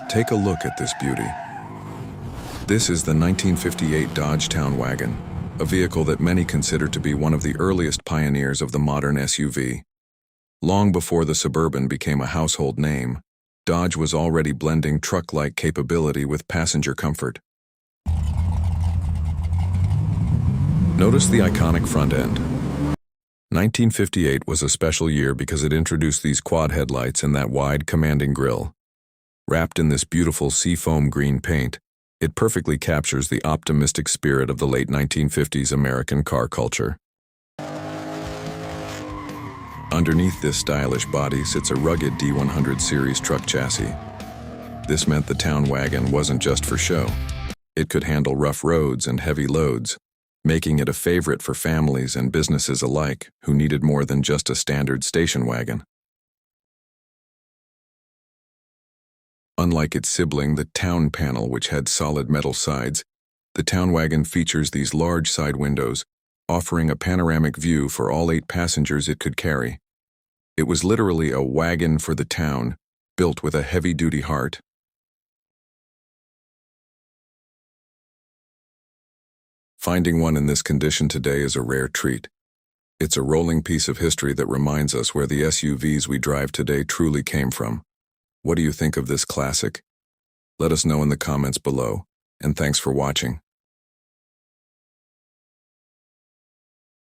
Take a look at this beauty. This is the 1958 Dodge Town Wagon, a vehicle that many consider to be one of the earliest pioneers of the modern SUV. Long before the Suburban became a household name, Dodge was already blending truck-like capability with passenger comfort. Notice the iconic front end. 1958 was a special year because it introduced these quad headlights and that wide, commanding grille. Wrapped in this beautiful seafoam green paint, it perfectly captures the optimistic spirit of the late 1950s American car culture. Underneath this stylish body sits a rugged D100 series truck chassis. This meant the Town Wagon wasn't just for show. It could handle rough roads and heavy loads, making it a favorite for families and businesses alike who needed more than just a standard station wagon. Unlike its sibling, the Town Panel, which had solid metal sides, the Town Wagon features these large side windows, offering a panoramic view for all 8 passengers it could carry. It was literally a wagon for the town, built with a heavy-duty heart. Finding one in this condition today is a rare treat. It's a rolling piece of history that reminds us where the SUVs we drive today truly came from. What do you think of this classic? Let us know in the comments below, and thanks for watching.